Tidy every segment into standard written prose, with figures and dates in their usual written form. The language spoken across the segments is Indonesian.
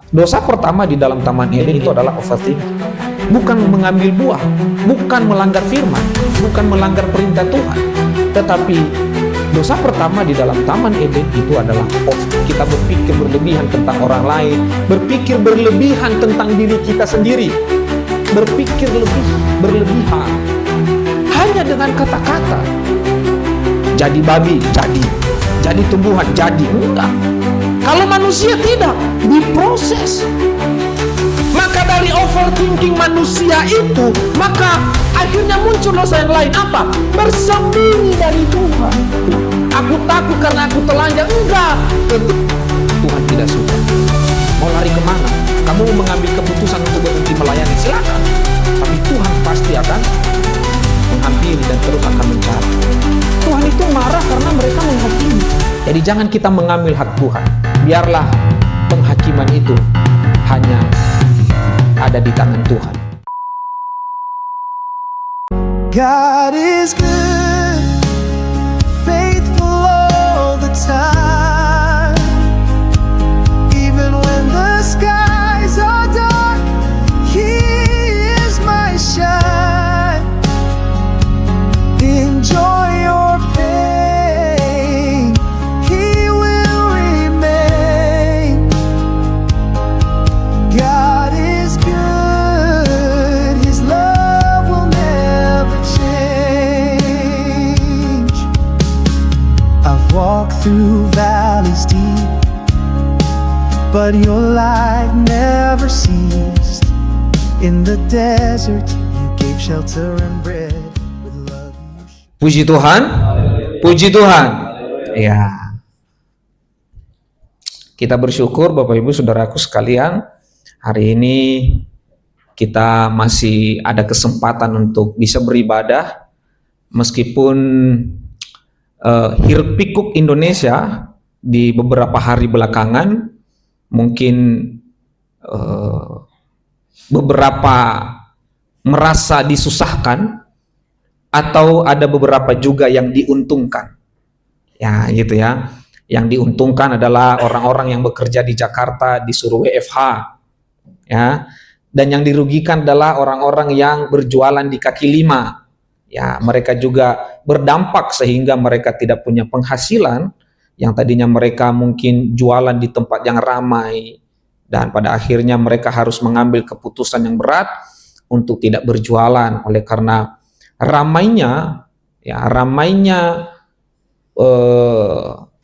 Dosa pertama di dalam Taman Eden itu adalah overthinking. Bukan mengambil buah, bukan melanggar firman, bukan melanggar perintah Tuhan. Tetapi dosa pertama di dalam Taman Eden itu adalah kita berpikir berlebihan tentang orang lain, berpikir berlebihan tentang diri kita sendiri, berpikir berlebihan hanya dengan kata-kata. Jadi babi, jadi tumbuhan, jadi enggak. Kalau manusia tidak diproses, maka dari overthinking manusia itu, maka akhirnya muncul dosa yang lain. Apa? Bersembunyi dari Tuhan. Aku takut karena aku telanjang. Enggak, tentu Tuhan tidak suka. Mau lari kemana? Kamu mengambil keputusan untuk berhenti melayani, silakan. Tapi Tuhan pasti akan menghampiri dan terus akan mencari. Tuhan itu marah karena mereka menghakimi. Jadi jangan kita mengambil hak Tuhan. Biarlah penghakiman itu hanya ada di tangan Tuhan. God is good, faithful all the time. Even when the skies are dark, He is my shine. Enjoy your pain, He will remain. God is good, His love will never change. I've walked through valleys deep, but your light never ceased. In the desert, you gave shelter and bread. With love you shared. Puji Tuhan, puji Tuhan. Ya, kita bersyukur Bapak Ibu Saudaraku sekalian, hari ini kita masih ada kesempatan untuk bisa beribadah meskipun hiruk pikuk Indonesia di beberapa hari belakangan mungkin beberapa merasa disusahkan atau ada beberapa juga yang diuntungkan. Ya, gitu ya. Yang diuntungkan adalah orang-orang yang bekerja di Jakarta disuruh WFH. Ya. Dan yang dirugikan adalah orang-orang yang berjualan di kaki lima. Ya, mereka juga berdampak sehingga mereka tidak punya penghasilan yang tadinya mereka mungkin jualan di tempat yang ramai dan pada akhirnya mereka harus mengambil keputusan yang berat untuk tidak berjualan oleh karena ramainya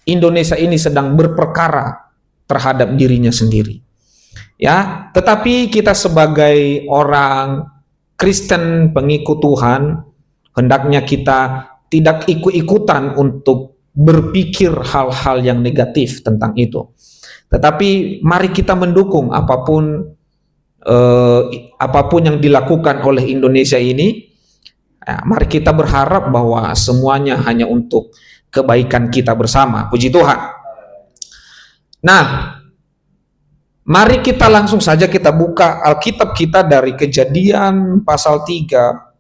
Indonesia ini sedang berperkara terhadap dirinya sendiri. Ya, tetapi kita sebagai orang Kristen pengikut Tuhan hendaknya kita tidak ikut-ikutan untuk berpikir hal-hal yang negatif tentang itu. Tetapi mari kita mendukung apapun yang dilakukan oleh Indonesia ini. Ya, mari kita berharap bahwa semuanya hanya untuk kebaikan kita bersama. Puji Tuhan. Nah, mari kita langsung saja kita buka Alkitab kita dari Kejadian pasal 3.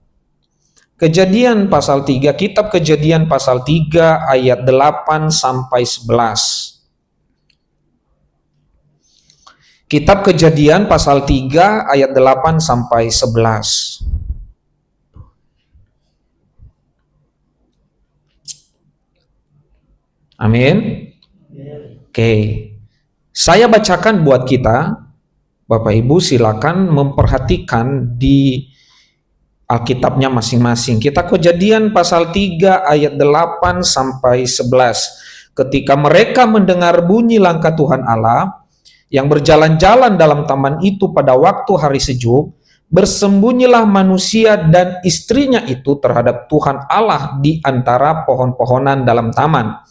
Kejadian pasal 3, kitab Kejadian pasal 3 ayat 8 sampai 11. Kitab Kejadian pasal 3 ayat 8 sampai 11. Amin. Oke. Saya bacakan buat kita. Bapak Ibu silakan memperhatikan di Alkitabnya masing-masing. Kita Kejadian pasal 3 ayat 8 sampai 11. Ketika mereka mendengar bunyi langkah Tuhan Allah yang berjalan-jalan dalam taman itu pada waktu hari sejuk, bersembunyilah manusia dan istrinya itu terhadap Tuhan Allah di antara pohon-pohonan dalam taman.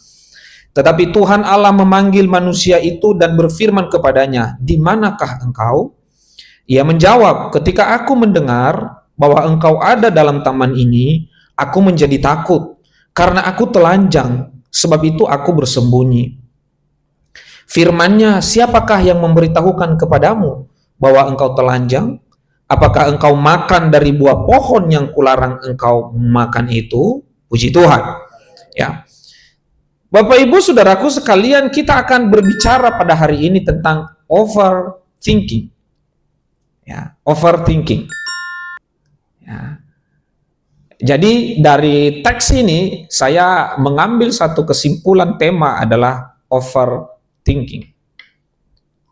Tetapi Tuhan Allah memanggil manusia itu dan berfirman kepadanya, "Di manakah engkau?" Ia menjawab, "Ketika aku mendengar bahwa engkau ada dalam taman ini, aku menjadi takut, karena aku telanjang, sebab itu aku bersembunyi." Firman-Nya, "Siapakah yang memberitahukan kepadamu bahwa engkau telanjang? Apakah engkau makan dari buah pohon yang kularang engkau makan itu?" Puji Tuhan. Ya. Bapak Ibu Saudaraku sekalian, kita akan berbicara pada hari ini tentang overthinking. overthinking. Ya, overthinking. Ya. Jadi dari teks ini saya mengambil satu kesimpulan tema adalah overthinking.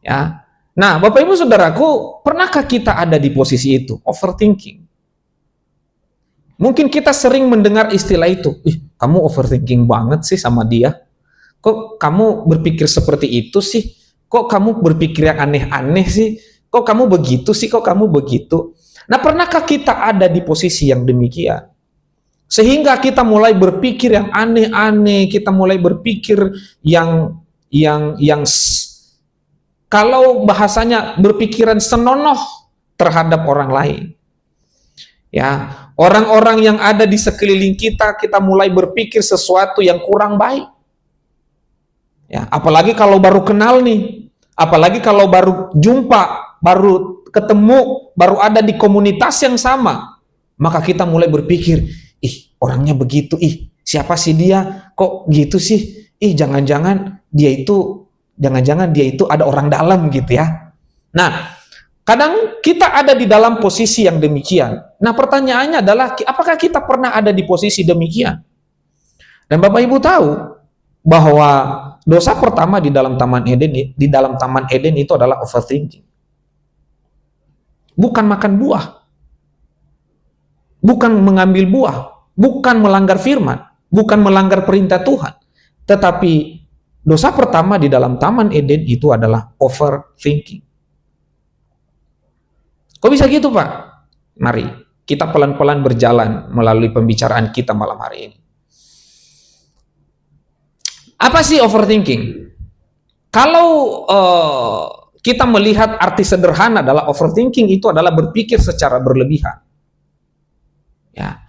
Ya. Nah, Bapak Ibu Saudaraku, pernahkah kita ada di posisi itu, overthinking? Mungkin kita sering mendengar istilah itu, kamu overthinking banget sih sama dia. Kok kamu berpikir seperti itu sih? Kok kamu berpikir yang aneh-aneh sih? Kok kamu begitu sih? Kok kamu begitu? Nah, pernahkah kita ada di posisi yang demikian? Sehingga kita mulai berpikir yang aneh-aneh, kita mulai berpikir yang kalau bahasanya berpikiran senonoh terhadap orang lain. Ya, orang-orang yang ada di sekeliling kita mulai berpikir sesuatu yang kurang baik. Ya, apalagi kalau baru kenal nih, apalagi kalau baru jumpa, baru ketemu, baru ada di komunitas yang sama, maka kita mulai berpikir, orangnya begitu, siapa sih dia? Kok gitu sih? Jangan-jangan dia itu ada orang dalam gitu ya. Nah, kadang kita ada di dalam posisi yang demikian. Nah, pertanyaannya adalah, apakah kita pernah ada di posisi demikian? Dan Bapak Ibu tahu bahwa dosa pertama di dalam Taman Eden itu adalah overthinking. Bukan makan buah, bukan mengambil buah, bukan melanggar firman, bukan melanggar perintah Tuhan, tetapi dosa pertama di dalam Taman Eden itu adalah overthinking. Kok bisa gitu, Pak? Mari kita pelan-pelan berjalan melalui pembicaraan kita malam hari ini. Apa sih overthinking? Kalau kita melihat arti sederhana adalah overthinking itu adalah berpikir secara berlebihan. Ya.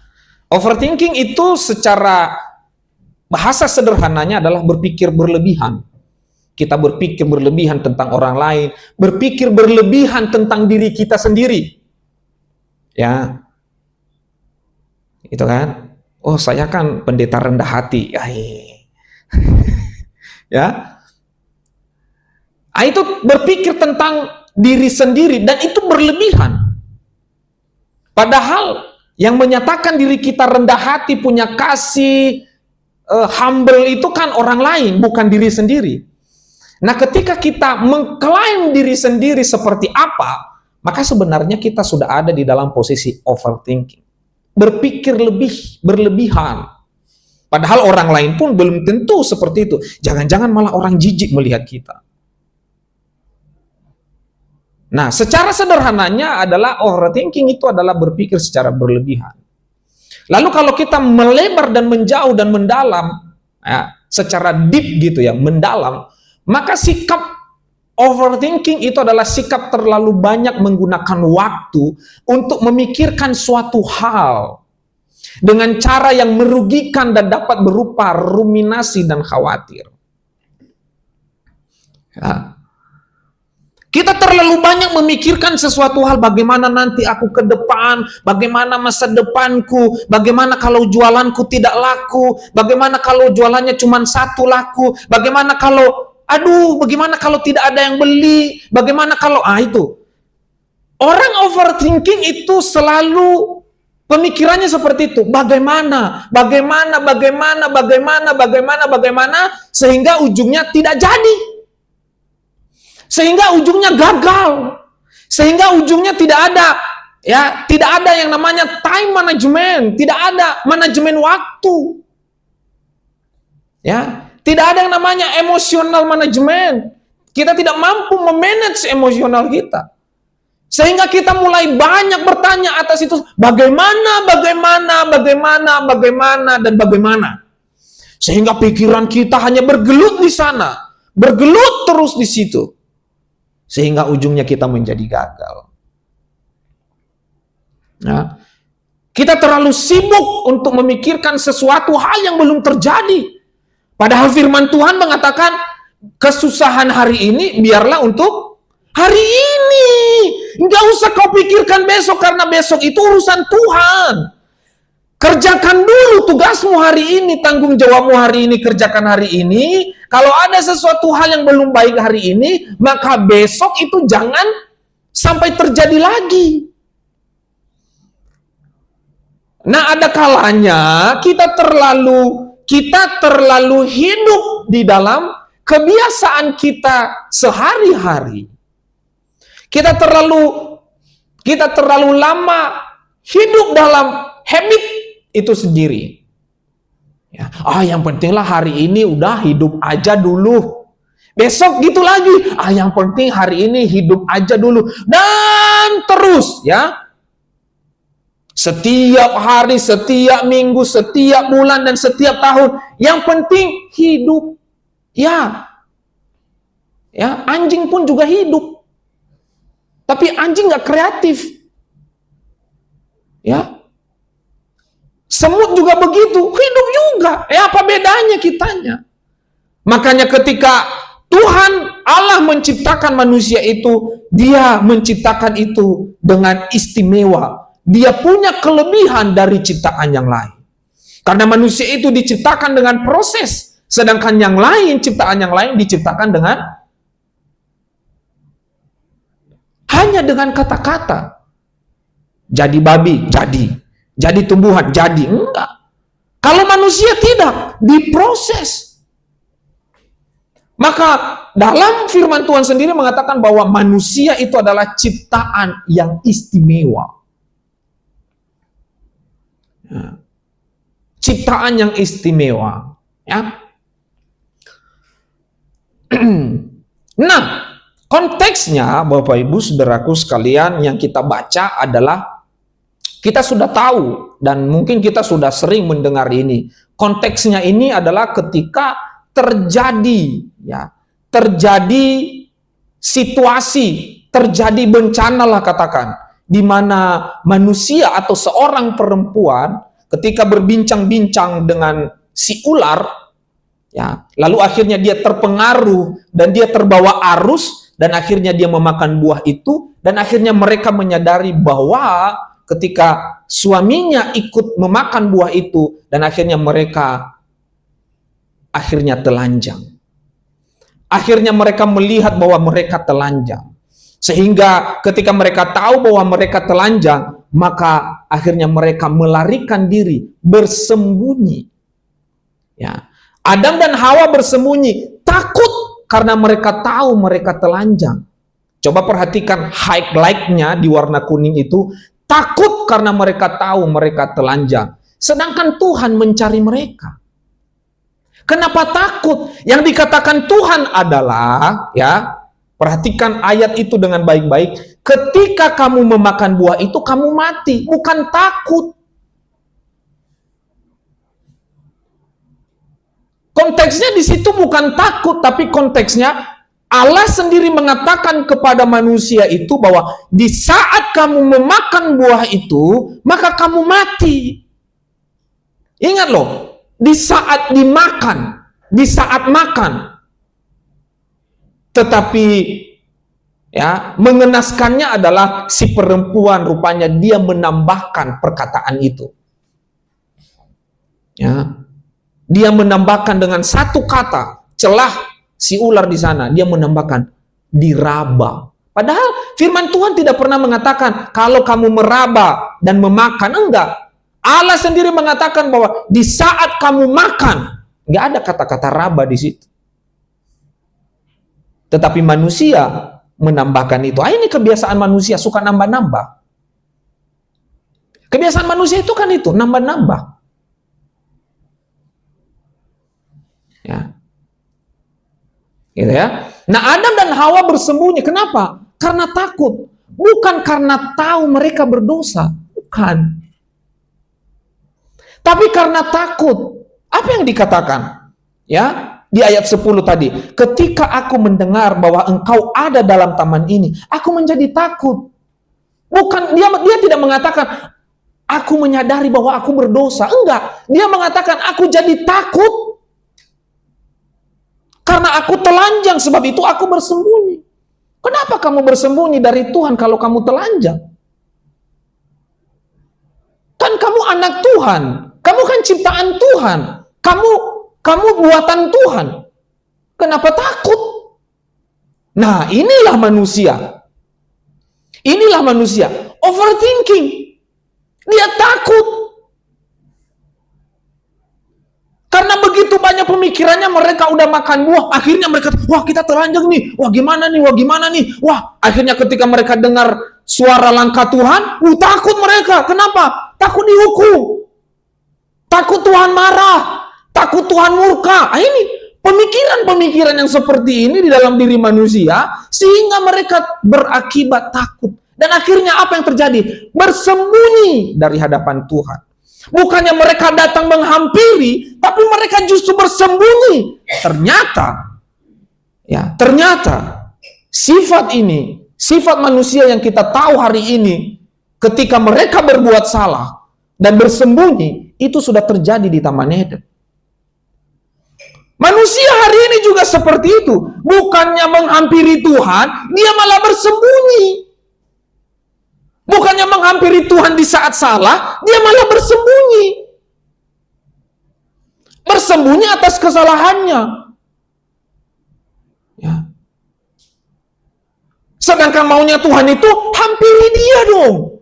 Overthinking itu secara bahasa sederhananya adalah berpikir berlebihan. Kita berpikir berlebihan tentang orang lain, berpikir berlebihan tentang diri kita sendiri. Ya. Itu kan? Oh, saya kan pendeta rendah hati. Ya. Itu berpikir tentang diri sendiri dan itu berlebihan. Padahal yang menyatakan diri kita rendah hati, punya kasih, humble itu kan orang lain, bukan diri sendiri. Nah, ketika kita mengklaim diri sendiri seperti apa, maka sebenarnya kita sudah ada di dalam posisi overthinking. Berpikir berlebihan. Padahal orang lain pun belum tentu seperti itu. Jangan-jangan malah orang jijik melihat kita. Nah, secara sederhananya adalah overthinking itu adalah berpikir secara berlebihan. Lalu kalau kita melebar dan menjauh dan mendalam, ya, secara deep gitu ya, mendalam, maka sikap overthinking itu adalah sikap terlalu banyak menggunakan waktu untuk memikirkan suatu hal dengan cara yang merugikan dan dapat berupa ruminasi dan khawatir. Ya. Kita terlalu banyak memikirkan sesuatu hal, bagaimana nanti aku ke depan, bagaimana masa depanku, bagaimana kalau jualanku tidak laku, bagaimana kalau jualannya cuma satu laku, bagaimana kalau, bagaimana kalau tidak ada yang beli, bagaimana kalau, itu. Orang overthinking itu selalu pemikirannya seperti itu, bagaimana, sehingga ujungnya tidak jadi. Sehingga ujungnya gagal, sehingga ujungnya tidak ada yang namanya time management, tidak ada manajemen waktu, ya, tidak ada yang namanya emotional management. Kita tidak mampu memanage emosional kita, sehingga kita mulai banyak bertanya atas itu, bagaimana, dan bagaimana, sehingga pikiran kita hanya bergelut di sana, bergelut terus di situ. Sehingga ujungnya kita menjadi gagal. Nah, kita terlalu sibuk untuk memikirkan sesuatu hal yang belum terjadi. Padahal firman Tuhan mengatakan, kesusahan hari ini biarlah untuk hari ini. Nggak usah kau pikirkan besok, karena besok itu urusan Tuhan. Kerjakan dulu tugasmu hari ini, tanggung jawabmu hari ini, kerjakan hari ini. Kalau ada sesuatu hal yang belum baik hari ini, maka besok itu jangan sampai terjadi lagi. Nah, ada kalanya kita terlalu hidup di dalam kebiasaan kita sehari-hari. Kita terlalu lama hidup dalam habit itu sendiri. Ya, yang pentinglah hari ini udah hidup aja dulu. Besok gitu lagi. Yang penting hari ini hidup aja dulu. Dan terus ya. Setiap hari, setiap minggu, setiap bulan, dan setiap tahun. Yang penting hidup. Ya, anjing pun juga hidup. Tapi anjing nggak kreatif. Ya. Semut juga begitu, hidup juga. Apa bedanya kitanya? Makanya ketika Tuhan Allah menciptakan manusia itu, Dia menciptakan itu dengan istimewa. Dia punya kelebihan dari ciptaan yang lain. Karena manusia itu diciptakan dengan proses, sedangkan yang lain, ciptaan yang lain diciptakan dengan hanya dengan kata-kata. Jadi babi, jadi. Jadi tumbuhan, jadi. Enggak. Kalau manusia tidak, diproses. Maka dalam firman Tuhan sendiri mengatakan bahwa manusia itu adalah ciptaan yang istimewa. Ciptaan yang istimewa. Ya. Nah, konteksnya Bapak Ibu Saudaraku sekalian yang kita baca adalah kita sudah tahu dan mungkin kita sudah sering mendengar ini. Konteksnya ini adalah ketika terjadi situasi, terjadi bencana lah katakan, di mana manusia atau seorang perempuan ketika berbincang-bincang dengan si ular, ya, lalu akhirnya dia terpengaruh dan dia terbawa arus dan akhirnya dia memakan buah itu dan akhirnya mereka menyadari bahwa ketika suaminya ikut memakan buah itu dan akhirnya mereka telanjang. Akhirnya mereka melihat bahwa mereka telanjang. Sehingga ketika mereka tahu bahwa mereka telanjang, maka akhirnya mereka melarikan diri, bersembunyi. Ya. Adam dan Hawa bersembunyi, takut karena mereka tahu mereka telanjang. Coba perhatikan highlight-nya di warna kuning itu. Takut karena mereka tahu mereka telanjang. Sedangkan Tuhan mencari mereka. Kenapa takut? Yang dikatakan Tuhan adalah, ya, perhatikan ayat itu dengan baik-baik. Ketika kamu memakan buah itu, kamu mati. Bukan takut. Konteksnya di situ bukan takut, tapi konteksnya Allah sendiri mengatakan kepada manusia itu bahwa di saat kamu memakan buah itu, maka kamu mati. Ingat loh, di saat dimakan, di saat makan. Tetapi ya, mengenaskannya adalah si perempuan rupanya dia menambahkan perkataan itu. Ya. Dia menambahkan dengan satu kata, celah si ular di sana, dia menambahkan diraba. Padahal firman Tuhan tidak pernah mengatakan kalau kamu meraba dan memakan, enggak. Allah sendiri mengatakan bahwa di saat kamu makan, enggak ada kata-kata raba di situ. Tetapi manusia menambahkan itu. Ini kebiasaan manusia, suka nambah-nambah. Kebiasaan manusia itu kan itu, nambah-nambah. Ya. Gitu ya. Nah, Adam dan Hawa bersembunyi. Kenapa? Karena takut. Bukan karena tahu mereka berdosa. Bukan. Tapi karena takut. Apa yang dikatakan? Ya, di ayat 10 tadi. Ketika aku mendengar bahwa engkau ada dalam taman ini, aku menjadi takut. Bukan, dia tidak mengatakan aku menyadari bahwa aku berdosa. Enggak. Dia mengatakan aku jadi takut. Karena aku telanjang, sebab itu aku bersembunyi. Kenapa kamu bersembunyi dari Tuhan kalau kamu telanjang? Kan kan kamu anak Tuhan. Kamu kan ciptaan Tuhan. Kamu buatan Tuhan. Kenapa takut? Nah, inilah manusia. Inilah manusia. Overthinking. Dia takut. Karena begitu banyak pemikirannya, mereka udah makan buah. Akhirnya mereka, wah kita telanjang nih. Wah gimana nih, wah gimana nih. Wah, akhirnya ketika mereka dengar suara langkah Tuhan, takut mereka. Kenapa? Takut dihukum. Takut Tuhan marah. Takut Tuhan murka. Ini pemikiran-pemikiran yang seperti ini di dalam diri manusia, sehingga mereka berakibat takut. Dan akhirnya apa yang terjadi? Bersembunyi dari hadapan Tuhan. Bukannya mereka datang menghampiri, tapi mereka justru bersembunyi. Ternyata sifat ini, sifat manusia yang kita tahu hari ini, ketika mereka berbuat salah dan bersembunyi, itu sudah terjadi di Taman Eden. Manusia hari ini juga seperti itu. Bukannya menghampiri Tuhan, dia malah bersembunyi. Bukannya menghampiri Tuhan di saat salah, dia malah bersembunyi. Bersembunyi atas kesalahannya. Ya. Sedangkan maunya Tuhan itu, hampiri dia dong.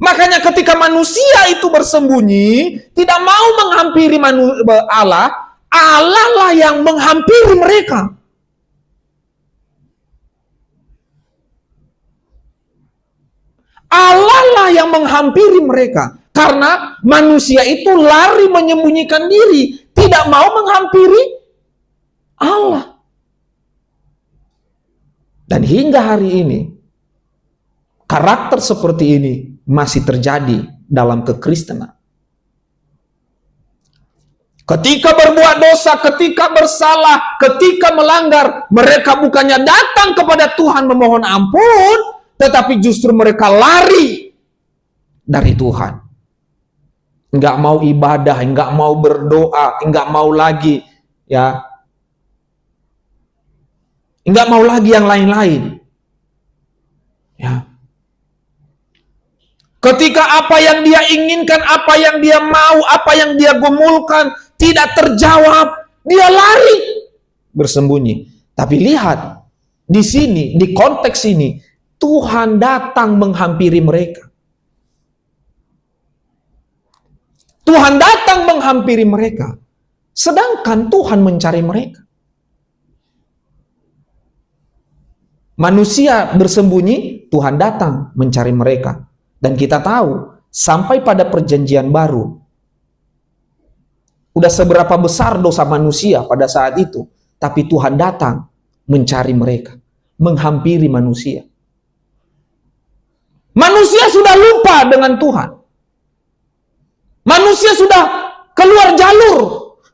Makanya ketika manusia itu bersembunyi, tidak mau menghampiri Allah, Allah lah yang menghampiri mereka. Allah lah yang menghampiri mereka. Karena manusia itu lari menyembunyikan diri. Tidak mau menghampiri Allah. Dan hingga hari ini, karakter seperti ini masih terjadi dalam kekristenan. Ketika berbuat dosa, ketika bersalah, ketika melanggar, mereka bukannya datang kepada Tuhan memohon ampun, tetapi justru mereka lari dari Tuhan. Enggak mau ibadah, enggak mau berdoa, enggak mau lagi enggak mau lagi yang lain-lain. Ya. Ketika apa yang dia inginkan, apa yang dia mau, apa yang dia gumulkan tidak terjawab, dia lari bersembunyi. Tapi lihat di sini, di konteks ini, Tuhan datang menghampiri mereka. Tuhan datang menghampiri mereka. Sedangkan Tuhan mencari mereka. Manusia bersembunyi, Tuhan datang mencari mereka. Dan kita tahu, sampai pada perjanjian baru, udah seberapa besar dosa manusia pada saat itu, tapi Tuhan datang mencari mereka, menghampiri manusia. Manusia sudah lupa dengan Tuhan. Manusia sudah keluar jalur.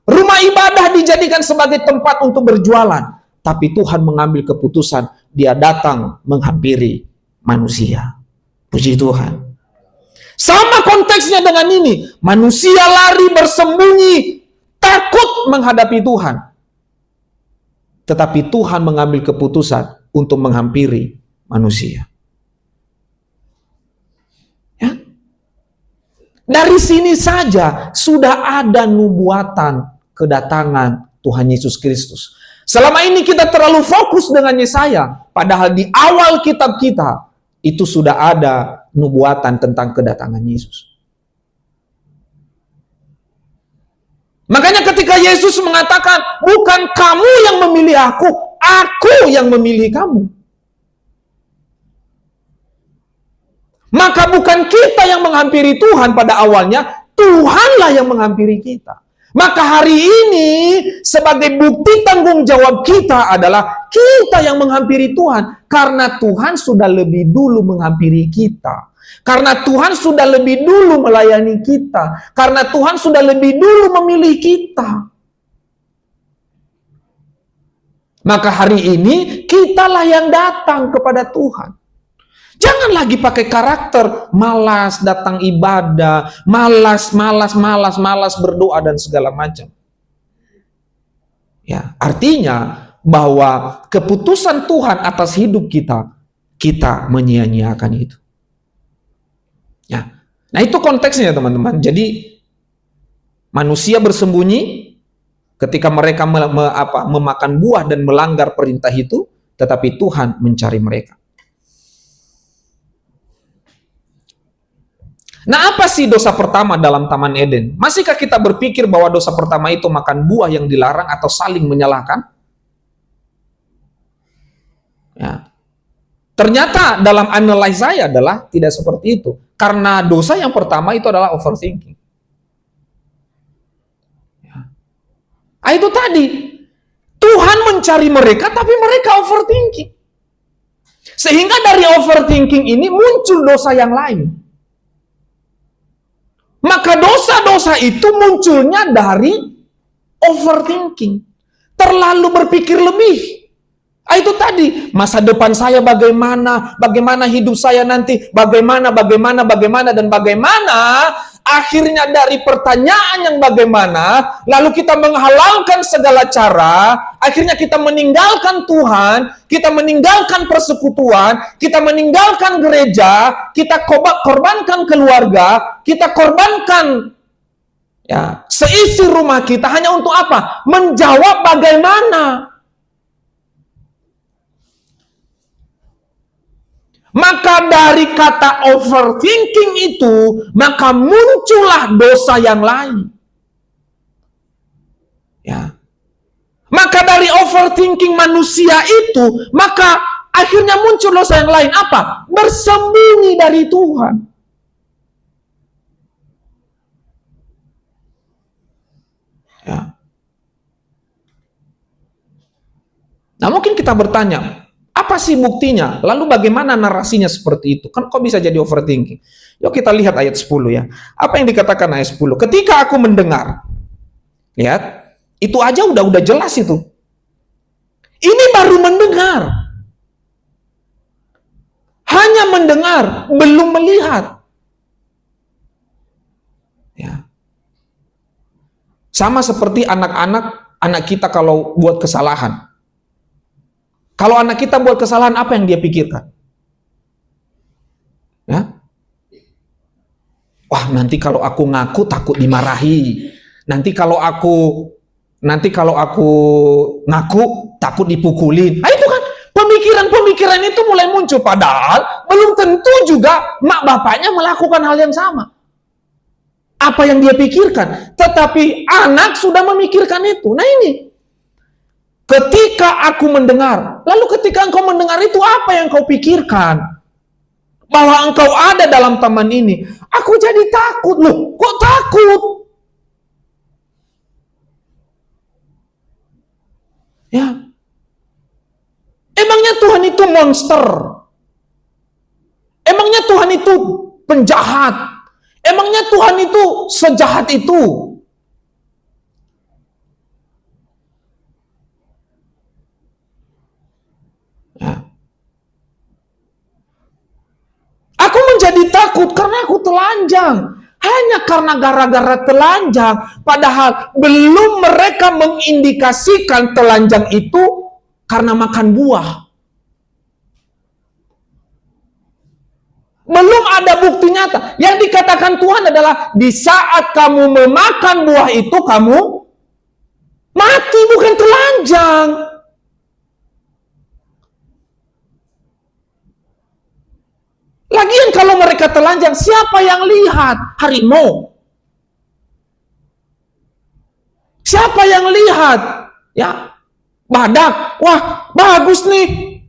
Rumah ibadah dijadikan sebagai tempat untuk berjualan. Tapi Tuhan mengambil keputusan, dia datang menghampiri manusia. Puji Tuhan. Sama konteksnya dengan ini. Manusia lari bersembunyi, takut menghadapi Tuhan. Tetapi Tuhan mengambil keputusan untuk menghampiri manusia. Dari sini saja sudah ada nubuatan kedatangan Tuhan Yesus Kristus. Selama ini kita terlalu fokus dengan Yesaya, padahal di awal kitab kita itu sudah ada nubuatan tentang kedatangan Yesus. Makanya ketika Yesus mengatakan, bukan kamu yang memilih aku yang memilih kamu. Maka bukan kita yang menghampiri Tuhan pada awalnya, Tuhanlah yang menghampiri kita. Maka hari ini sebagai bukti tanggung jawab kita adalah kita yang menghampiri Tuhan. Karena Tuhan sudah lebih dulu menghampiri kita. Karena Tuhan sudah lebih dulu melayani kita. Karena Tuhan sudah lebih dulu memilih kita. Maka hari ini kitalah yang datang kepada Tuhan. Jangan lagi pakai karakter malas datang ibadah, malas berdoa dan segala macam. Ya, artinya bahwa keputusan Tuhan atas hidup kita menyia-nyiakan itu. Ya. Nah, itu konteksnya teman-teman. Jadi manusia bersembunyi ketika mereka memakan buah dan melanggar perintah itu, tetapi Tuhan mencari mereka. Nah, apa sih dosa pertama dalam Taman Eden? Masihkah kita berpikir bahwa dosa pertama itu makan buah yang dilarang atau saling menyalahkan? Ya. Ternyata dalam analisa saya adalah tidak seperti itu. Karena dosa yang pertama itu adalah overthinking. Ya. Itu tadi, Tuhan mencari mereka tapi mereka overthinking. Sehingga dari overthinking ini muncul dosa yang lain. Maka dosa-dosa itu munculnya dari overthinking. Terlalu berpikir lebih. Itu tadi, masa depan saya bagaimana, bagaimana hidup saya nanti, bagaimana, dan bagaimana. Akhirnya dari pertanyaan yang bagaimana, lalu kita menghalalkan segala cara, akhirnya kita meninggalkan Tuhan, kita meninggalkan persekutuan, kita meninggalkan gereja, kita korbankan keluarga, kita korbankan ya seisi rumah kita hanya untuk apa? Menjawab bagaimana. Maka dari kata overthinking itu, maka muncullah dosa yang lain. Ya. Maka dari overthinking manusia itu, maka akhirnya muncul dosa yang lain. Apa? Bersembunyi dari Tuhan. Ya. Nah, mungkin kita bertanya, apa sih buktinya? Lalu bagaimana narasinya seperti itu? Kan kok bisa jadi overthinking? Yuk kita lihat ayat 10 ya. Apa yang dikatakan ayat 10? Ketika aku mendengar. Lihat. Itu aja udah jelas itu. Ini baru mendengar. Hanya mendengar, belum melihat. Ya. Sama seperti anak kita kalau buat kesalahan. Kalau anak kita buat kesalahan, apa yang dia pikirkan? Ya? Wah, nanti kalau aku ngaku takut dimarahi. Nanti kalau aku ngaku takut dipukulin. Nah, itu kan pemikiran-pemikiran itu mulai muncul. Padahal belum tentu juga mak bapaknya melakukan hal yang sama. Apa yang dia pikirkan? Tetapi anak sudah memikirkan itu. Nah ini. Ketika aku mendengar, lalu ketika engkau mendengar itu apa yang kau pikirkan? Bahwa engkau ada dalam taman ini. Aku jadi takut. Loh, kok takut? Ya. Emangnya Tuhan itu monster? Emangnya Tuhan itu penjahat? Emangnya Tuhan itu sejahat itu? Aku menjadi takut karena aku telanjang. Hanya karena gara-gara telanjang. Padahal belum mereka mengindikasikan telanjang itu karena makan buah. Belum ada bukti nyata. Yang dikatakan Tuhan adalah di saat kamu memakan buah itu kamu mati, bukan telanjang. Lagian kalau mereka telanjang, siapa yang lihat? Harimau. Siapa yang lihat? Ya, badak. Wah, bagus nih.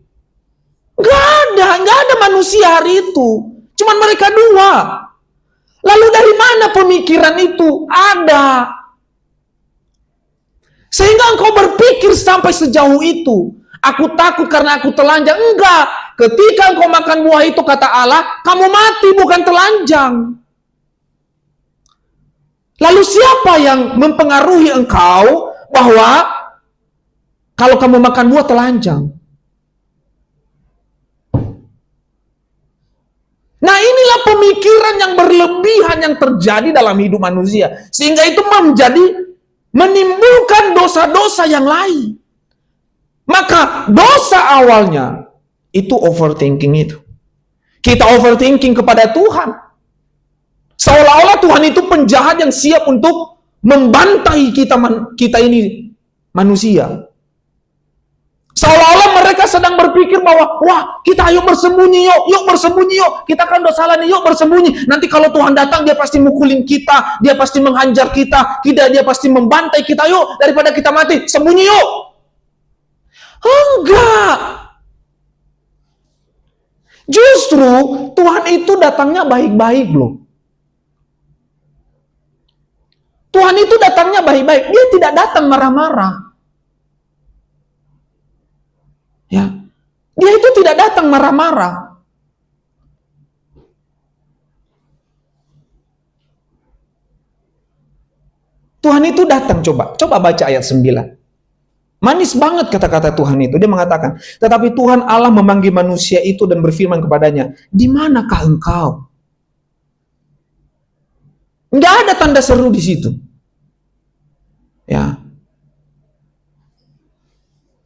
Nggak ada manusia hari itu. Cuman mereka dua. Lalu dari mana pemikiran itu? Ada. Sehingga engkau berpikir sampai sejauh itu. Aku takut karena aku telanjang. Enggak. Ketika engkau makan buah itu, kata Allah, kamu mati, bukan telanjang. Lalu siapa yang mempengaruhi engkau bahwa kalau kamu makan buah telanjang? Nah, inilah pemikiran yang berlebihan yang terjadi dalam hidup manusia. Sehingga itu menimbulkan dosa-dosa yang lain. Maka dosa awalnya itu overthinking itu. Kita overthinking kepada Tuhan. Seolah-olah Tuhan itu penjahat yang siap untuk membantai kita ini manusia. Seolah-olah mereka sedang berpikir bahwa, wah, kita ayo bersembunyi yuk bersembunyi yuk. Kita kan dosa salah nih, yuk bersembunyi. Nanti kalau Tuhan datang, dia pasti mukulin kita, dia pasti menghajar kita, dia pasti membantai kita, yuk, daripada kita mati, sembunyi yuk. Enggak. Justru Tuhan itu datangnya baik-baik loh. Tuhan itu datangnya baik-baik. Dia tidak datang marah-marah. Ya. Dia itu tidak datang marah-marah. Tuhan itu datang, coba baca ayat 9. Manis banget kata-kata Tuhan itu. Dia mengatakan, tetapi Tuhan Allah memanggil manusia itu dan berfirman kepadanya, di manakah engkau? Nggak ada tanda seru di situ. Ya.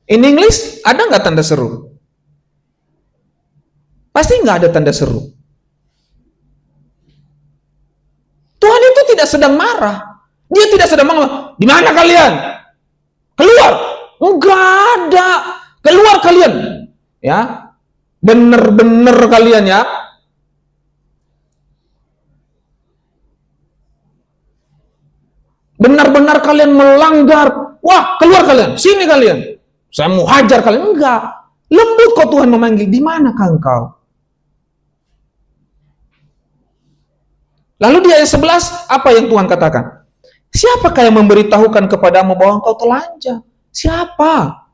In English, ada nggak tanda seru? Pasti nggak ada tanda seru. Tuhan itu tidak sedang marah. Dia tidak sedang marah. Di mana kalian? Keluar. Enggak ada. Keluar kalian. Ya. Bener-bener kalian ya. Benar-benar kalian melanggar. Wah, keluar kalian. Sini kalian. Saya mau hajar kalian. Enggak. Lembut kok Tuhan memanggil. Di manakah engkau? Lalu di ayat 11, apa yang Tuhan katakan? Siapakah yang memberitahukan kepadamu bahwa engkau telanjang? Siapa?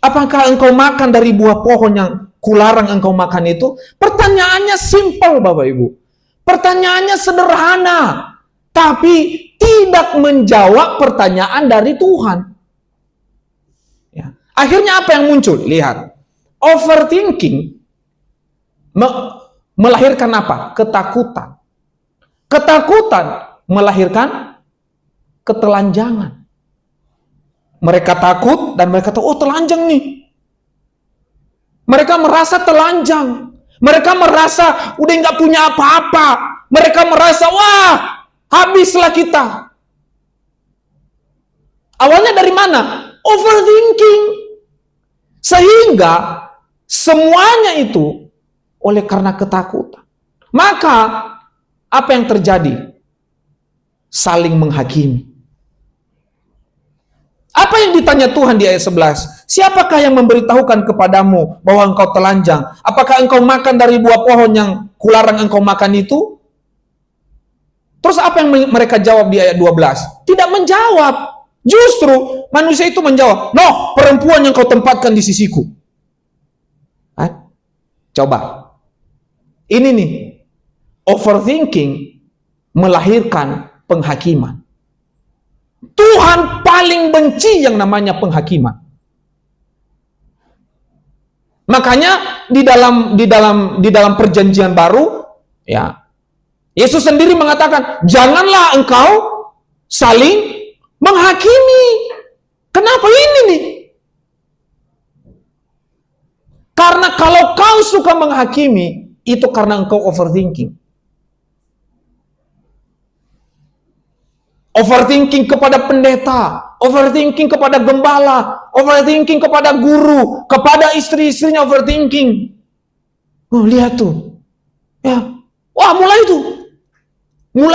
Apakah engkau makan dari buah pohon yang kularang engkau makan itu? Pertanyaannya simpel, Bapak Ibu. Pertanyaannya sederhana, tapi tidak menjawab pertanyaan dari Tuhan. Ya. Akhirnya apa yang muncul? Lihat, overthinking melahirkan apa? Ketakutan. Ketakutan melahirkan ketelanjangan. Mereka takut dan mereka tahu, oh telanjang nih. Mereka merasa telanjang. Mereka merasa udah nggak punya apa-apa. Mereka merasa, wah, habislah kita. Awalnya dari mana? Overthinking. Sehingga semuanya itu oleh karena ketakutan. Maka apa yang terjadi? Saling menghakimi. Apa yang ditanya Tuhan di ayat 11? Siapakah yang memberitahukan kepadamu bahwa engkau telanjang? Apakah engkau makan dari buah pohon yang kularang engkau makan itu? Terus apa yang mereka jawab di ayat 12? Tidak menjawab. Justru manusia itu menjawab, no, perempuan yang kau tempatkan di sisiku. Coba. Ini nih, overthinking melahirkan penghakiman. Tuhan paling benci yang namanya penghakiman. Makanya di dalam perjanjian baru, ya, Yesus sendiri mengatakan, janganlah engkau saling menghakimi. Kenapa ini nih? Karena kalau kau suka menghakimi, itu karena engkau overthinking. Overthinking kepada pendeta, overthinking kepada gembala, overthinking kepada guru, kepada istri-istrinya overthinking. Oh, lihat tuh. Ya. Wah, mulai tuh.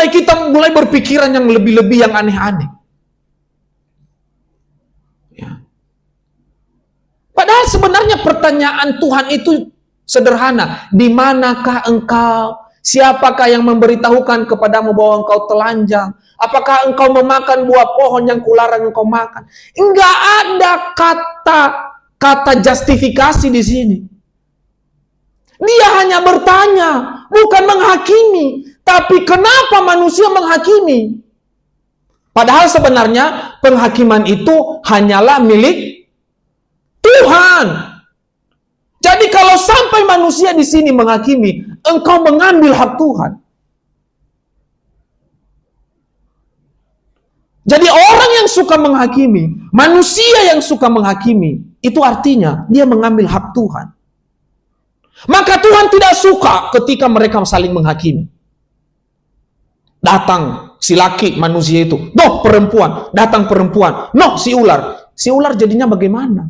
Kita berpikiran yang lebih-lebih, yang aneh-aneh. Ya. Padahal sebenarnya pertanyaan Tuhan itu sederhana. Di manakah engkau? Siapakah yang memberitahukan kepadamu bahwa engkau telanjang? Apakah engkau memakan buah pohon yang kularang engkau makan? Enggak ada kata justifikasi di sini. Dia hanya bertanya, bukan menghakimi. Tapi kenapa manusia menghakimi? Padahal sebenarnya penghakiman itu hanyalah milik Tuhan. Jadi kalau sampai manusia di sini menghakimi, engkau mengambil hak Tuhan. Jadi orang yang suka menghakimi, manusia yang suka menghakimi, itu artinya dia mengambil hak Tuhan. Maka Tuhan tidak suka ketika mereka saling menghakimi. Datang si laki manusia itu, doh perempuan, datang perempuan, noh si ular. Si ular jadinya bagaimana?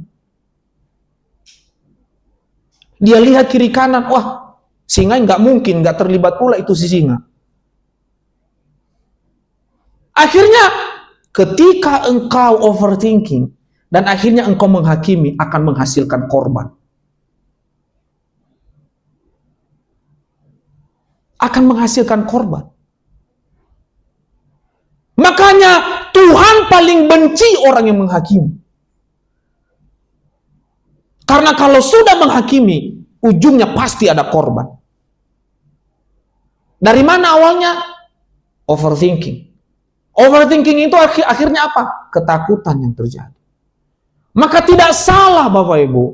Dia lihat kiri kanan, wah singa nggak mungkin, nggak terlibat pula itu si singa. Akhirnya ketika engkau overthinking dan akhirnya engkau menghakimi akan menghasilkan korban. Akan menghasilkan korban. Makanya Tuhan paling benci orang yang menghakimi. Karena kalau sudah menghakimi, ujungnya pasti ada korban. Dari mana awalnya? Overthinking. Overthinking itu akhirnya apa? Ketakutan yang terjadi. Maka tidak salah Bapak Ibu,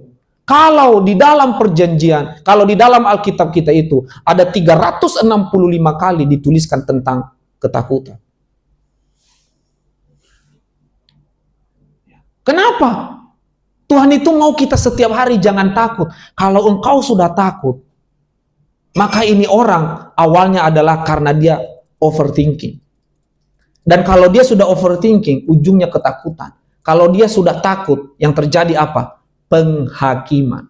kalau di dalam perjanjian, kalau di dalam Alkitab kita itu ada 365 kali dituliskan tentang ketakutan. Kenapa? Tuhan itu mau kita setiap hari jangan takut. Kalau engkau sudah takut, maka ini orang awalnya adalah karena dia overthinking. Dan kalau dia sudah overthinking, ujungnya ketakutan. Kalau dia sudah takut, yang terjadi apa? Penghakiman.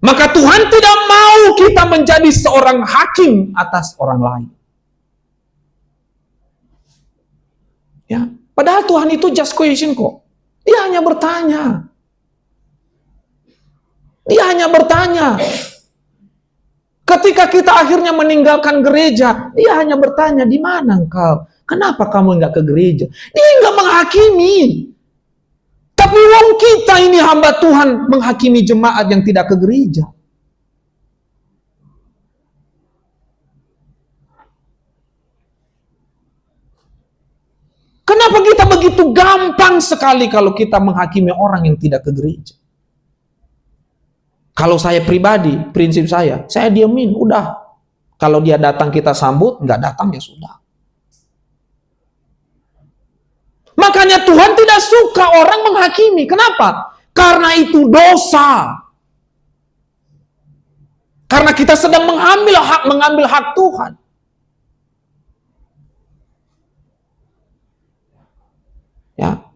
Maka Tuhan tidak mau kita menjadi seorang hakim atas orang lain. Ya, padahal Tuhan itu just question kok. Dia hanya bertanya. Dia hanya bertanya. Ketika kita akhirnya meninggalkan gereja, dia hanya bertanya, di mana engkau? Kenapa kamu enggak ke gereja? Dia enggak menghakimi. Tapi wong kita ini hamba Tuhan menghakimi jemaat yang tidak ke gereja. Kenapa kita begitu gampang sekali kalau kita menghakimi orang yang tidak ke gereja? Kalau saya pribadi, prinsip saya diamin, udah. Kalau dia datang kita sambut, nggak datang ya sudah. Makanya Tuhan tidak suka orang menghakimi. Kenapa? Karena itu dosa. Karena kita sedang mengambil hak Tuhan. Ya.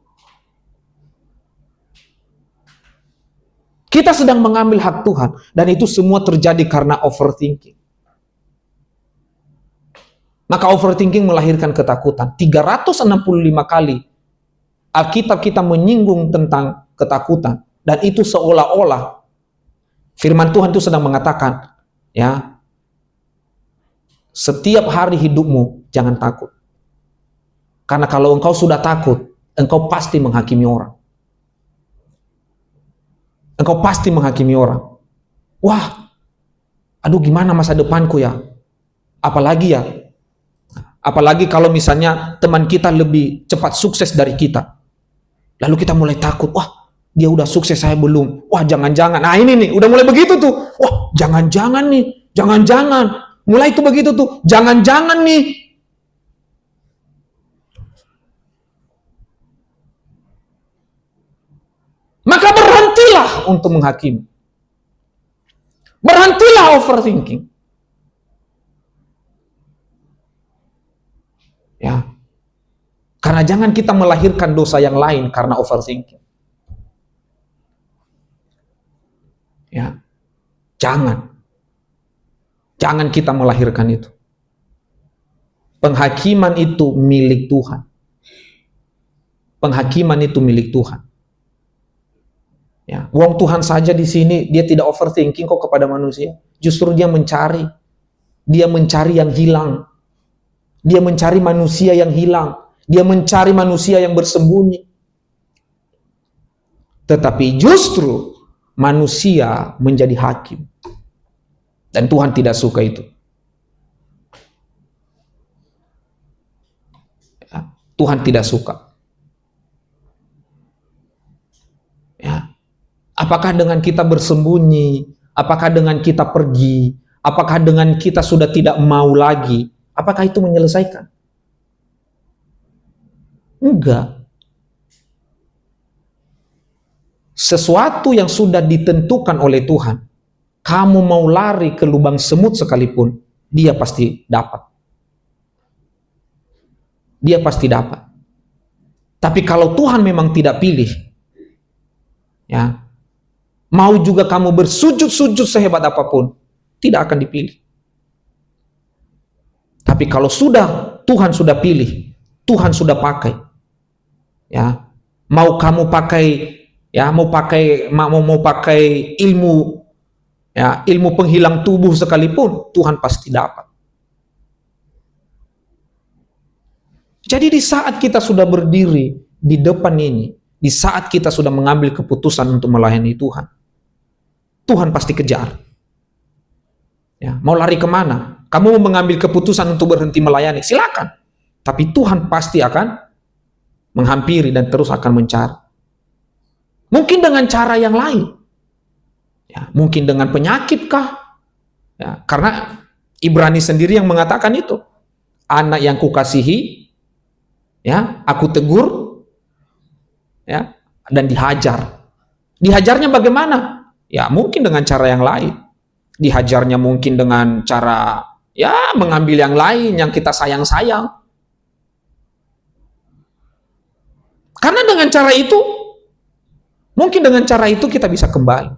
Kita sedang mengambil hak Tuhan, dan itu semua terjadi karena overthinking. Maka overthinking melahirkan ketakutan. 365 kali Alkitab kita menyinggung tentang ketakutan, dan itu seolah-olah firman Tuhan itu sedang mengatakan, ya, setiap hari hidupmu jangan takut. Karena kalau engkau sudah takut, engkau pasti menghakimi orang. Engkau pasti menghakimi orang. Wah, aduh gimana masa depanku ya? Apalagi ya? Apalagi kalau misalnya teman kita lebih cepat sukses dari kita. Lalu kita mulai takut, wah dia udah sukses, saya belum. Wah jangan-jangan, nah ini nih, udah mulai begitu tuh. Wah jangan-jangan nih, jangan-jangan. Mulai itu begitu tuh, jangan-jangan nih. Maka berhentilah untuk menghakimi. Berhentilah overthinking. Ya. Karena jangan kita melahirkan dosa yang lain karena overthinking. Ya. Jangan. Jangan kita melahirkan itu. Penghakiman itu milik Tuhan. Penghakiman itu milik Tuhan. Ya, wong Tuhan saja di sini dia tidak overthinking kok kepada manusia. Justru dia mencari yang hilang. Dia mencari manusia yang hilang. Dia mencari manusia yang bersembunyi. Tetapi justru manusia menjadi hakim. Dan Tuhan tidak suka itu. Ya, Tuhan tidak suka. Ya. Apakah dengan kita bersembunyi, apakah dengan kita pergi, apakah dengan kita sudah tidak mau lagi, Apakah itu menyelesaikan? Enggak. Sesuatu yang sudah ditentukan oleh Tuhan, kamu mau lari ke lubang semut sekalipun, dia pasti dapat. Dia pasti dapat. Tapi kalau Tuhan memang tidak pilih, ya, mau juga kamu bersujud-sujud sehebat apapun, tidak akan dipilih. Tapi kalau Tuhan sudah pilih, Tuhan sudah pakai, ya, mau kamu pakai, ya, mau pakai ilmu, ya, ilmu penghilang tubuh sekalipun, Tuhan pasti dapat. Jadi di saat kita sudah berdiri di depan ini, di saat kita sudah mengambil keputusan untuk melayani Tuhan, Tuhan pasti kejar. Ya, mau lari kemana? Kamu mau mengambil keputusan untuk berhenti melayani, silakan. Tapi Tuhan pasti akan menghampiri dan terus akan mencari. Mungkin dengan cara yang lain. Ya, mungkin dengan penyakit kah? Ya, karena Ibrani sendiri yang mengatakan itu. Anak yang kukasihi, ya, aku tegur, ya, dan dihajar. Dihajarnya bagaimana? Ya, mungkin dengan cara yang lain. Dihajarnya mungkin dengan cara, ya, mengambil yang lain yang kita sayang-sayang. Karena dengan cara itu, mungkin dengan cara itu kita bisa kembali.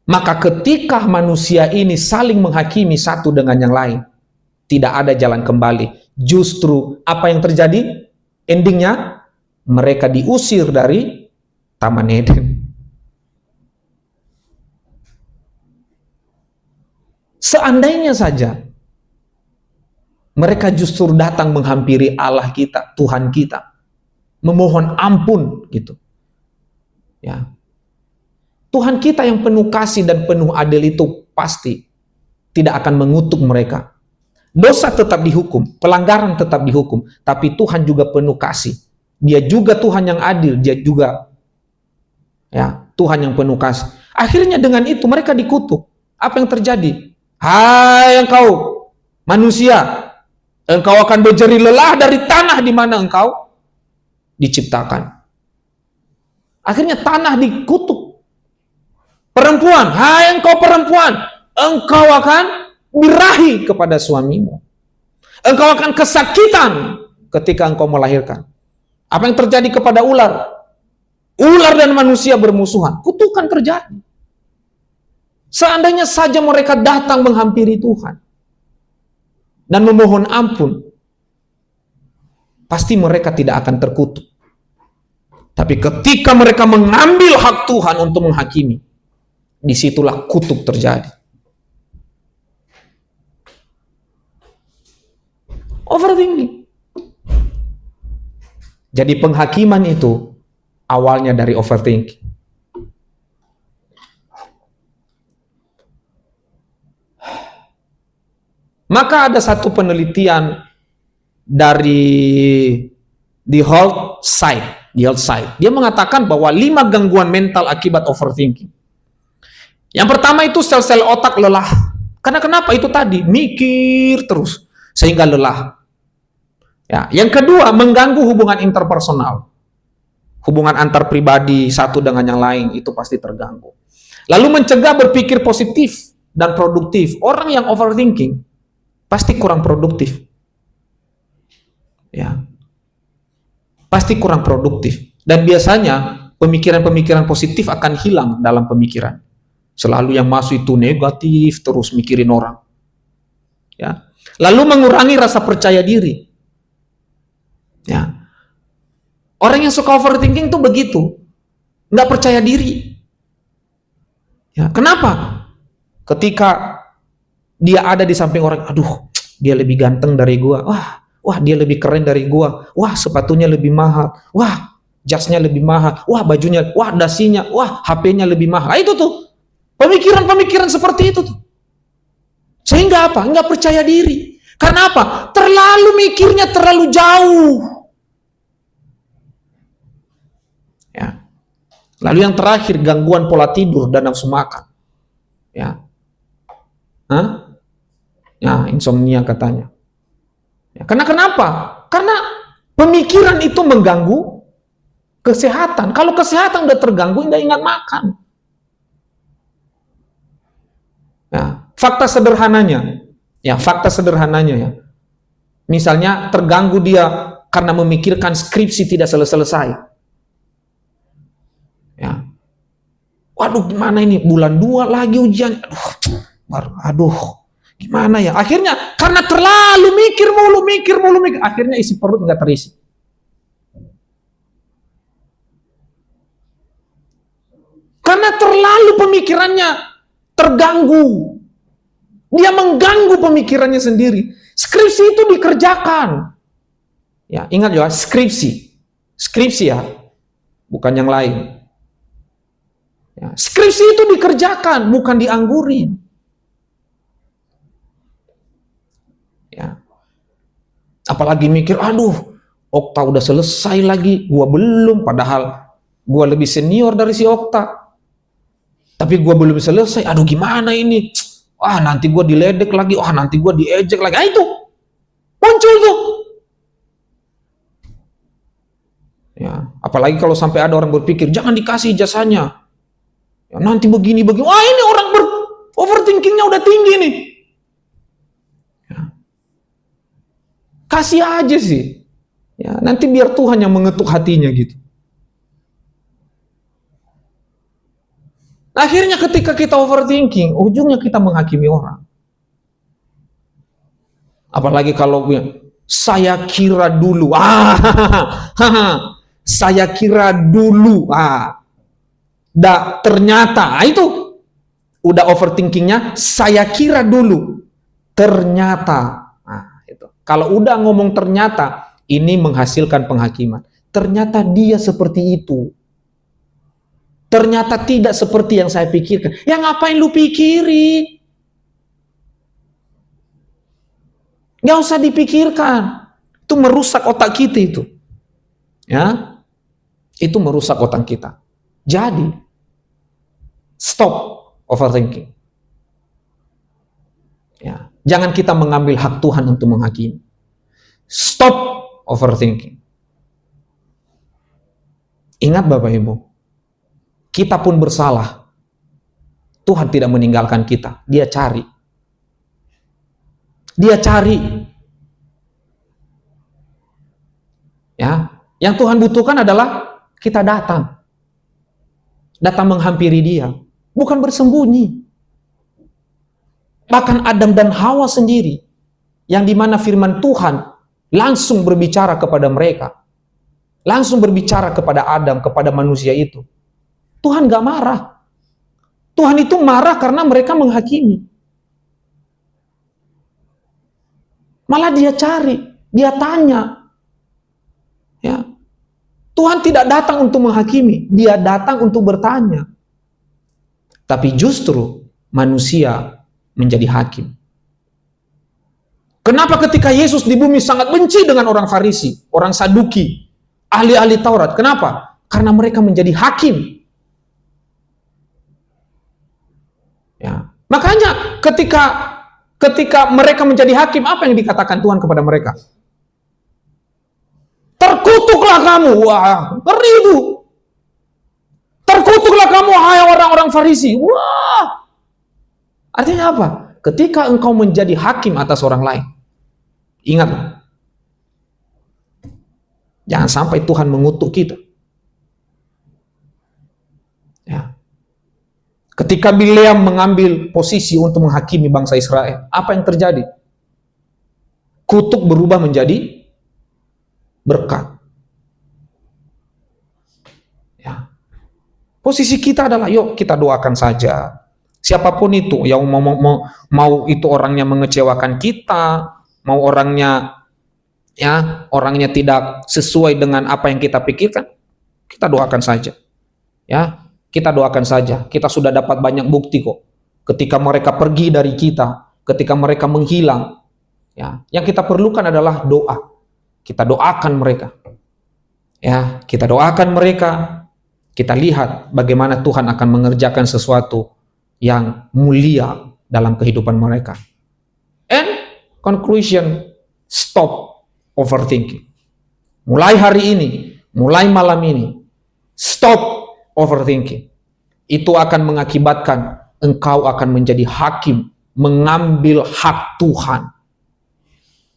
Maka ketika manusia ini saling menghakimi satu dengan yang lain, tidak ada jalan kembali. Justru apa yang terjadi? Endingnya, mereka diusir dari Taman Eden. Seandainya saja mereka justru datang menghampiri Allah kita, Tuhan kita, memohon ampun gitu. Ya. Tuhan kita yang penuh kasih dan penuh adil itu pasti tidak akan mengutuk mereka. Dosa tetap dihukum, pelanggaran tetap dihukum, tapi Tuhan juga penuh kasih. Dia juga Tuhan yang adil, dia juga, ya, Tuhan yang penuh kasih. Akhirnya dengan itu mereka dikutuk. Apa yang terjadi? Hai engkau manusia, engkau akan berjeri lelah dari tanah di mana engkau diciptakan. Akhirnya tanah dikutuk. Perempuan, hai engkau perempuan, engkau akan birahi kepada suamimu. Engkau akan kesakitan ketika engkau melahirkan. Apa yang terjadi kepada ular? Ular dan manusia bermusuhan. Kutukan terjadi. Seandainya saja mereka datang menghampiri Tuhan dan memohon ampun, pasti mereka tidak akan terkutuk. Tapi ketika mereka mengambil hak Tuhan untuk menghakimi, disitulah kutuk terjadi. Overthinking. Jadi penghakiman itu awalnya dari overthinking. Maka ada satu penelitian dari The Health Site. Dia mengatakan bahwa 5 gangguan mental akibat overthinking. Yang pertama itu sel-sel otak lelah. Karena kenapa? Itu tadi, mikir terus sehingga lelah. Ya, yang kedua, mengganggu hubungan interpersonal. Hubungan antar pribadi satu dengan yang lain itu pasti terganggu. Lalu mencegah berpikir positif dan produktif. Orang yang overthinking pasti kurang produktif. Ya. Pasti kurang produktif. Dan biasanya pemikiran-pemikiran positif akan hilang dalam pemikiran. Selalu yang masuk itu negatif, terus mikirin orang. Ya. Lalu mengurangi rasa percaya diri. Ya. Orang yang suka overthinking tuh begitu. Nggak percaya diri. Ya. Kenapa? Ketika dia ada di samping orang, aduh, dia lebih ganteng dari gua. Wah, dia lebih keren dari gua. Wah, sepatunya lebih mahal. Wah, jasnya lebih mahal. Wah, bajunya, wah, dasinya, wah, HP-nya lebih mahal. Nah, itu tuh. Pemikiran-pemikiran seperti itu tuh. Sehingga apa? Nggak percaya diri. Karena apa? Terlalu mikirnya terlalu jauh. Ya. Lalu yang terakhir, gangguan pola tidur dan nafsu makan. Ya. Ya, insomnia katanya. Ya, karena kenapa? Karena pemikiran itu mengganggu kesehatan. Kalau kesehatan udah terganggu, nggak ingat makan. Ya, fakta sederhananya ya. Misalnya terganggu dia karena memikirkan skripsi tidak selesai. Ya. Waduh, gimana ini? Bulan 2 lagi ujian. Aduh, gimana ya? Akhirnya karena terlalu mikir mulu, akhirnya isi perut nggak terisi. Karena terlalu pemikirannya terganggu. Dia mengganggu pemikirannya sendiri. Skripsi itu dikerjakan. Ya, ingat ya, skripsi. Skripsi ya, bukan yang lain. Ya, skripsi itu dikerjakan, bukan dianggurin. Ya. Apalagi mikir, aduh, Okta udah selesai lagi, gua belum, padahal gua lebih senior dari si Okta. Tapi gua belum selesai, aduh gimana ini? Wah, nanti gua diledek lagi, wah nanti gua diejek lagi. Ah, itu muncul tuh. Ya, apalagi kalau sampai ada orang berpikir, jangan dikasih ijazahnya. Ya, nanti begini. Wah, ini orang overthinkingnya udah tinggi nih. Ya. Kasih aja sih. Ya, nanti biar Tuhan yang mengetuk hatinya gitu. Akhirnya ketika kita overthinking, ujungnya kita menghakimi orang. Apalagi kalau saya kira dulu, saya kira dulu, ternyata, itu udah overthinkingnya, saya kira dulu, ternyata. Nah, itu. Kalau udah ngomong ternyata, ini menghasilkan penghakiman. Ternyata dia seperti itu. Ternyata tidak seperti yang saya pikirkan. Ya ngapain lu pikirin? Gak usah dipikirkan. Itu merusak otak kita itu. Ya, itu merusak otak kita. Jadi, stop overthinking. Ya, jangan kita mengambil hak Tuhan untuk menghakimi. Stop overthinking. Ingat Bapak Ibu, kita pun bersalah. Tuhan tidak meninggalkan kita. Dia cari. Dia cari. Ya, yang Tuhan butuhkan adalah kita datang. Datang menghampiri Dia, bukan bersembunyi. Bahkan Adam dan Hawa sendiri, yang dimana firman Tuhan langsung berbicara kepada mereka, langsung berbicara kepada Adam, kepada manusia itu. Tuhan gak marah. Tuhan itu marah karena mereka menghakimi. Malah Dia cari, Dia tanya. Ya. Tuhan tidak datang untuk menghakimi, Dia datang untuk bertanya. Tapi justru manusia menjadi hakim. Kenapa ketika Yesus di bumi sangat benci dengan orang Farisi, orang Saduki, ahli-ahli Taurat? Kenapa? Karena mereka menjadi hakim. Ya. Makanya ketika mereka menjadi hakim, apa yang dikatakan Tuhan kepada mereka? Terkutuklah kamu. Wah, ngeri itu. Terkutuklah kamu, hai orang-orang Farisi. Wah. Artinya apa? Ketika engkau menjadi hakim atas orang lain, ingat, jangan sampai Tuhan mengutuk kita. Ya. Ketika Bileam mengambil posisi untuk menghakimi bangsa Israel, apa yang terjadi? Kutuk berubah menjadi berkat. Ya. Posisi kita adalah, yuk kita doakan saja. Siapapun itu, yang mau itu orangnya mengecewakan kita, mau orangnya tidak sesuai dengan apa yang kita pikirkan, kita doakan saja. Ya, kita doakan saja. Kita sudah dapat banyak bukti kok. Ketika mereka pergi dari kita, ketika mereka menghilang, ya, yang kita perlukan adalah doa. Kita doakan mereka. Ya, kita doakan mereka. Kita lihat bagaimana Tuhan akan mengerjakan sesuatu yang mulia dalam kehidupan mereka. Conclusion, stop overthinking. Mulai hari ini, mulai malam ini, stop overthinking. Itu akan mengakibatkan engkau akan menjadi hakim, mengambil hak Tuhan.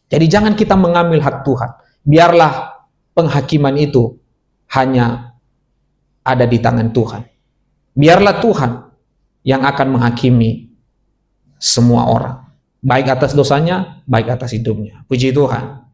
Jadi jangan kita mengambil hak Tuhan. Biarlah penghakiman itu hanya ada di tangan Tuhan. Biarlah Tuhan yang akan menghakimi semua orang. Baik atas dosanya, baik atas hidupnya. Puji Tuhan.